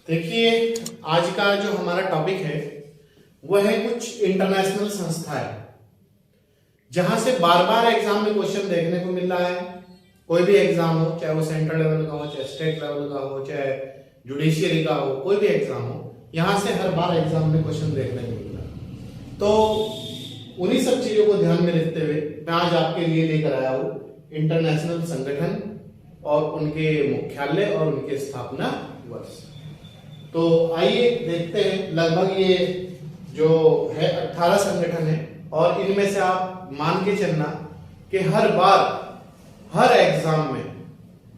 देखिए, आज का जो हमारा टॉपिक है वह है कुछ इंटरनेशनल संस्थाएं जहां से बार बार एग्जाम में क्वेश्चन देखने को मिल रहा है। कोई भी एग्जाम हो, चाहे वो सेंट्रल लेवल का हो, चाहे स्टेट लेवल का हो, चाहे जुडिशियरी का हो, कोई भी एग्जाम हो, यहां से हर बार एग्जाम में क्वेश्चन देखने को मिल रहा है। तो उन्हीं सब चीजों को ध्यान में रखते हुए मैं आज आपके लिए लेकर आया हूं इंटरनेशनल संगठन और उनके मुख्यालय और उनके स्थापना वर्ष। तो आइए देखते हैं। लगभग ये जो है 18 संगठन है और इनमें से आप मान के चलना कि हर बार हर एग्जाम में,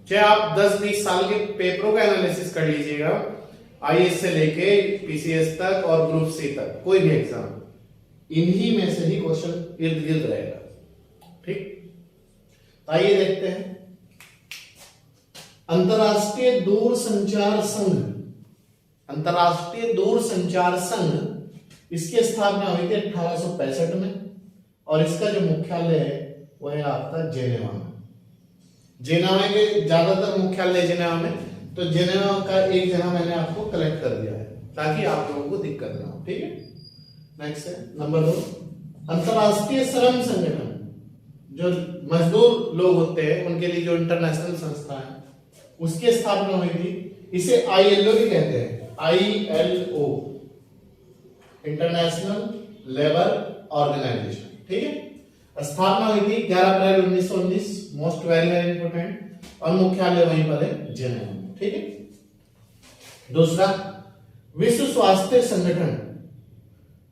चाहे आप 10-20 साल के पेपरों का एनालिसिस कर लीजिएगा, आईएएस से लेके पीसीएस तक और ग्रुप सी तक, कोई भी एग्जाम इन्हीं में से ही क्वेश्चन इर्द गिर्द रहेगा। ठीक, तो आइए देखते हैं। अंतरराष्ट्रीय दूरसंचार संघ, अंतरराष्ट्रीय दूरसंचार संघ, इसकी स्थापना हुई थी 1865 में और इसका जो मुख्यालय है वह है आपका जेनेवा में। जेनेवा के ज्यादातर मुख्यालय जेनेवा में, तो जेनेवा का एक जगह मैंने आपको कलेक्ट कर दिया है ताकि आप लोगों को दिक्कत ना हो। ठीक है, नेक्स्ट है नंबर 2, अंतरराष्ट्रीय श्रम संगठन, जो मजदूर लोग होते हैं उनके लिए जो इंटरनेशनल संस्था है उसकी स्थापना हुई थी। इसे आईएलओ भी कहते हैं, आईएलओ, इंटरनेशनल लेबर ऑर्गेनाइजेशन। ठीक है, स्थापना हुई थी 11 अप्रैल 1919, मोस्ट वेरी वेरी इंपोर्टेंट, और मुख्यालय वहीं पर है जेनेवा में। ठीक है। दूसरा, विश्व स्वास्थ्य संगठन,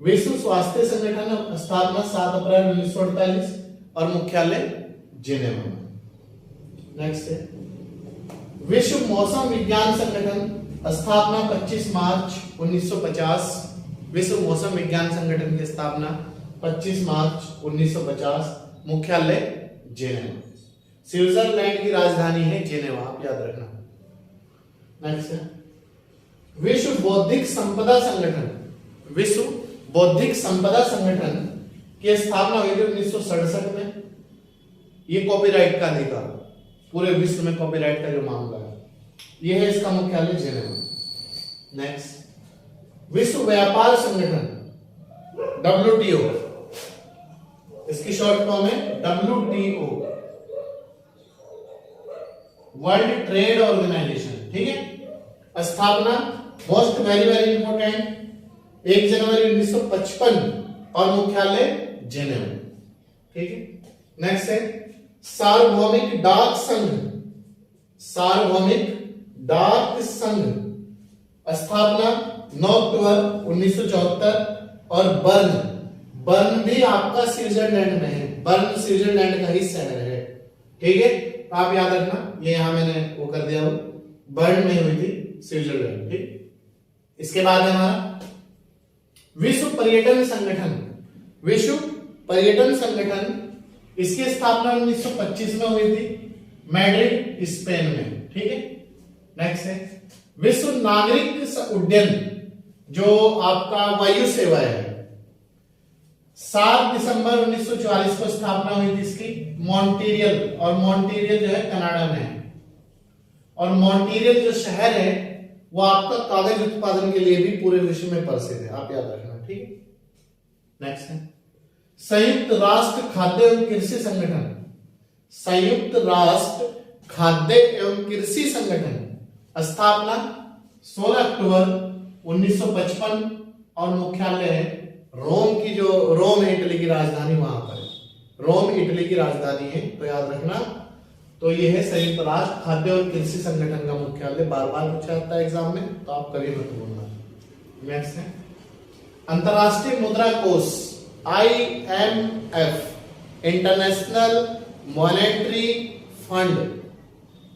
विश्व स्वास्थ्य संगठन स्थापना 7 अप्रैल 1948 और मुख्यालय जेनेवा में। नेक्स्ट है विश्व मौसम विज्ञान संगठन, स्थापना 25 मार्च 1950, विश्व मौसम विज्ञान संगठन की स्थापना 25 मार्च 1950, मुख्यालय जेनेवा। स्विट्जरलैंड की राजधानी है जेनेवा, आप याद रखना। नेक्स्ट है विश्व बौद्धिक संपदा संगठन, विश्व बौद्धिक संपदा संगठन की स्थापना हुई थी 1967 में। ये कॉपीराइट का अधिकार, पूरे विश्व में कॉपीराइट का जो मामला है, यह है इसका मुख्यालय जेनेवा। नेक्स्ट, विश्व व्यापार संगठन WTO, इसकी शॉर्ट फॉर्म है WTO, वर्ल्ड ट्रेड ऑर्गेनाइजेशन। ठीक है, स्थापना मोस्ट वेरी वेरी इंपोर्टेंट 1 जनवरी 1955 और मुख्यालय जेनेवा। ठीक है। नेक्स्ट है सार्वभौमिक डाक संघ, सार्वभौमिक डाक संघ, स्थापना 9 अक्टूबर 1974 और बर्न, बर्न भी आपका स्विट्जरलैंड में है, बर्न स्विट्जरलैंड का ही शहर है। ठीक है, आप याद रखना, ये यहां मैंने वो कर दिया हूं, बर्न में हुई थी स्विट्जरलैंड। ठीक, इसके बाद है हमारा विश्व पर्यटन संगठन, विश्व पर्यटन संगठन, इसकी स्थापना 1925 में हुई थी मैड्रिड स्पेन में। ठीक है। नेक्स्ट है विश्व नागरिक उड्डयन, जो आपका वायु सेवा है, 7 दिसंबर 1944 को स्थापना हुई थी इसकी मॉन्ट्रियल, और मॉन्ट्रियल जो है कनाडा में है, और मॉन्ट्रियल जो शहर है वो आपका कागज उत्पादन के लिए भी पूरे विश्व में प्रसिद्ध है, आप याद रखना। ठीक है। नेक्स्ट है संयुक्त राष्ट्र खाद्य एवं कृषि संगठन, संयुक्त राष्ट्र खाद्य एवं कृषि संगठन, स्थापना 16 अक्टूबर 1955 और मुख्यालय है रोम की, जो रोम है इटली की राजधानी, वहां पर है, रोम इटली की राजधानी है, तो याद रखना। तो ये है संयुक्त राष्ट्र खाद्य और कृषि संगठन का मुख्यालय, बार बार पूछा जाता है एग्जाम में, तो आप कभी मत भूलना। नेक्स्ट है अंतरराष्ट्रीय मुद्रा कोष, IMF, इंटरनेशनल मॉनेटरी फंड,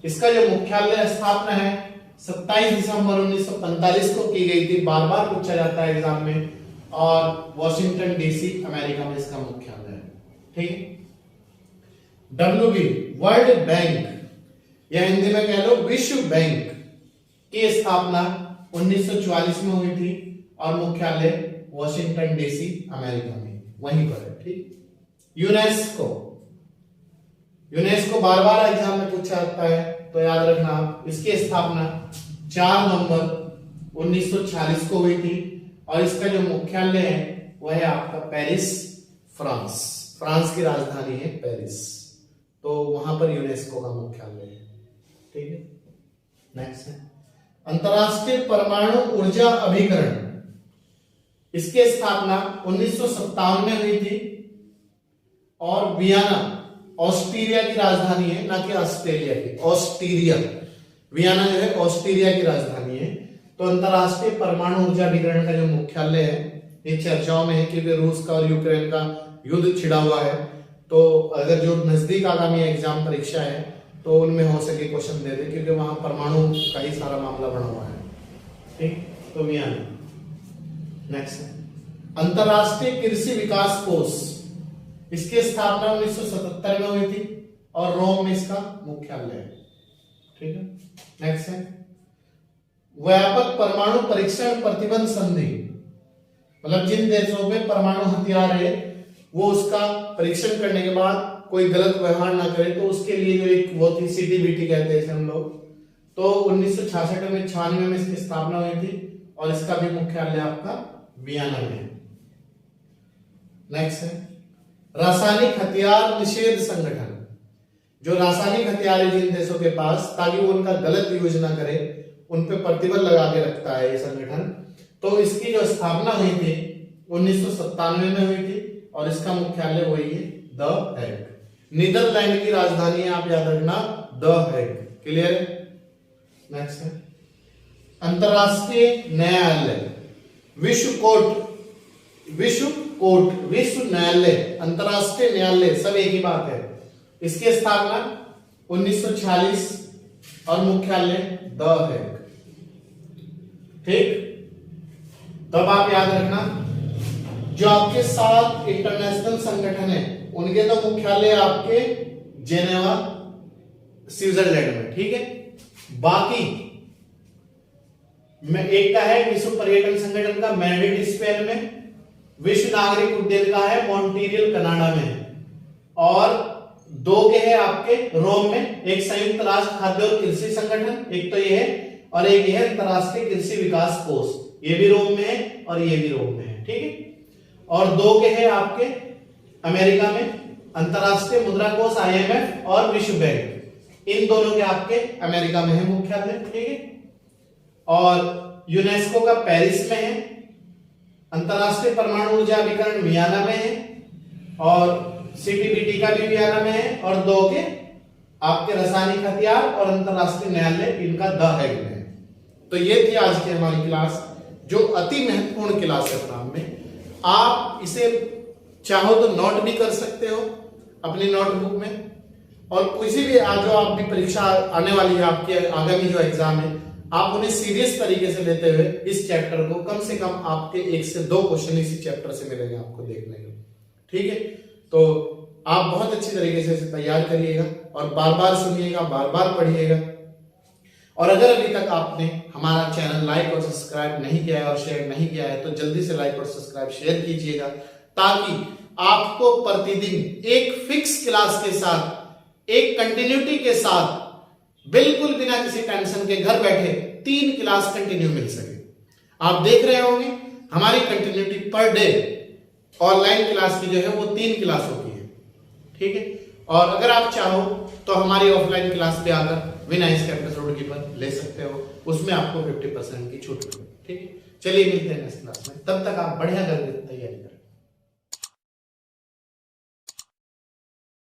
इसका जो मुख्यालय स्थापना है 27 दिसंबर 1945 को की गई थी, बार बार पूछा जाता है एग्जाम में, और वॉशिंगटन DC अमेरिका में इसका मुख्यालय है। ठीक, WB वर्ल्ड बैंक, या हिंदी में कह लो विश्व बैंक, की स्थापना 1944 में हुई थी और मुख्यालय वॉशिंगटन DC अमेरिका में, वहीं पर है। ठीक, यूनेस्को, यूनेस्को बार बार एग्जाम में पूछा जाता है, तो याद रखना, इसकी स्थापना 4 नवंबर 1946 को हुई थी और इसका जो मुख्यालय है वह है आपका पेरिस, फ्रांस। फ्रांस की राजधानी है पेरिस, तो वहां पर यूनेस्को का मुख्यालय है। ठीक है, नेक्स्ट है अंतरराष्ट्रीय परमाणु ऊर्जा अभिकरण। इसकी स्थापना 1957 में हुई थी और वियना ऑस्ट्रिया की राजधानी है, ना कि ऑस्ट्रेलिया की, ऑस्ट्रिया। वियना जो है ऑस्ट्रिया की राजधानी है। तो अंतरराष्ट्रीय परमाणु ऊर्जा अभिकरण का जो मुख्यालय है ये चर्चाओं में है, क्योंकि रूस का और यूक्रेन का युद्ध छिड़ा हुआ है। तो अगर जो नजदीक आगामी एग्जाम परीक्षा है तो उनमें हो सके क्वेश्चन दे दे, क्योंकि वहां परमाणु का ही सारा मामला बना हुआ है। ठीक, तो वियना। नेक्स्ट है अंतरराष्ट्रीय कृषि विकास कोष। इसकी स्थापना 1977 में हुई थी और रोम में इसका मुख्यालय है। ठीक है, नेक्स्ट है व्यापक परमाणु परीक्षण प्रतिबंध संधि। मतलब जिन देशों में परमाणु हथियार है वो उसका परीक्षण करने के बाद कोई गलत व्यवहार ना करे, तो उसके लिए जो एक वो थी CTBT कहते हैं हम लोग। तो 1966 में 96 में इसकी स्थापना हुई थी और इसका भी मुख्यालय आपका वियना में है। नेक्स्ट है रासायनिक हथियार निषेध संगठन। जो रासायनिक हथियार है जिन देशों के पास, ताकि वो उनका गलत यूज ना करे, उन पे प्रतिबंध लगा के रखता है ये संगठन। तो इसकी जो स्थापना हुई थी 1997 में हुई थी और इसका मुख्यालय वही है द हेग। नीदरलैंड की राजधानी है, आप याद रखना, द हेग। क्लियर है? नेक्स्ट है अंतरराष्ट्रीय न्यायालय। विश्व न्यायालय, अंतरराष्ट्रीय न्यायालय, सब एक ही बात है। इसकी स्थापना 1946 और मुख्यालय द हेग। ठीक, तब आप याद रखना जो आपके 7 इंटरनेशनल संगठन है उनके तो मुख्यालय आपके जेनेवा, स्विट्जरलैंड में। ठीक है, बाकी में एक का है विश्व पर्यटन संगठन का मैड्रिड स्पेन में, विश्व नागरिक उद्यान का है मॉन्ट्रियल कनाडा में, और 2 के है आपके रोम में, एक संयुक्त राष्ट्र खाद्य और कृषि संगठन, एक तो ये है, और एक ये है अंतरराष्ट्रीय कृषि विकास कोष, ये भी रोम में है और ये भी रोम में है। ठीक है, और 2 के है आपके अमेरिका में, अंतरराष्ट्रीय मुद्रा कोष IMF और विश्व बैंक, इन दोनों के आपके अमेरिका में है मुख्यालय। ठीक है, और यूनेस्को का पेरिस में है, अंतरराष्ट्रीय परमाणु ऊर्जा अभिकरण वियना में है, और CTBT का भी वियना में है, और 2 के आपके रासायनिक हथियार और अंतरराष्ट्रीय न्यायालय इनका द हेग में है। तो ये थी आज की हमारी क्लास, जो अति महत्वपूर्ण क्लास है प्रोग्राम में। आप इसे चाहो तो नोट भी कर सकते हो अपनी नोटबुक में, और किसी भी आज जो आपकी परीक्षा आने वाली है, आपके आगामी जो एग्जाम है, आप उन्हें सीरियस तरीके से लेते हुए इस चैप्टर को कम से कम आपके 1 से 2 क्वेश्चन इसी चैप्टर से मिलेंगे आपको देखने को। ठीक है, तो आप बहुत अच्छी तरीके से इसे तैयार करिएगा और बार बार सुनिएगा, बार बार पढ़िएगा। और अगर अभी तक आपने हमारा चैनल लाइक और सब्सक्राइब नहीं किया है और शेयर नहीं किया है तो जल्दी से लाइक और सब्सक्राइब शेयर कीजिएगा, ताकि आपको प्रतिदिन एक फिक्स क्लास के साथ, एक कंटिन्यूटी के साथ, बिल्कुल बिना किसी टेंशन के घर बैठे 3 क्लास कंटिन्यू मिल सके। आप देख रहे होंगे हमारी continuity per day online class की जो है वो 3 क्लास होती है। ठीक है, और अगर आप चाहो तो हमारी ऑफलाइन क्लास पे आकर विनाइस कैंपस रोड की पर ले सकते हो, उसमें आपको 50% की छूट मिलेगी। ठीक है, चलिए मिलते हैं नेक्स्ट क्लास में, तब तक आप बढ़िया करके तैयारी करें।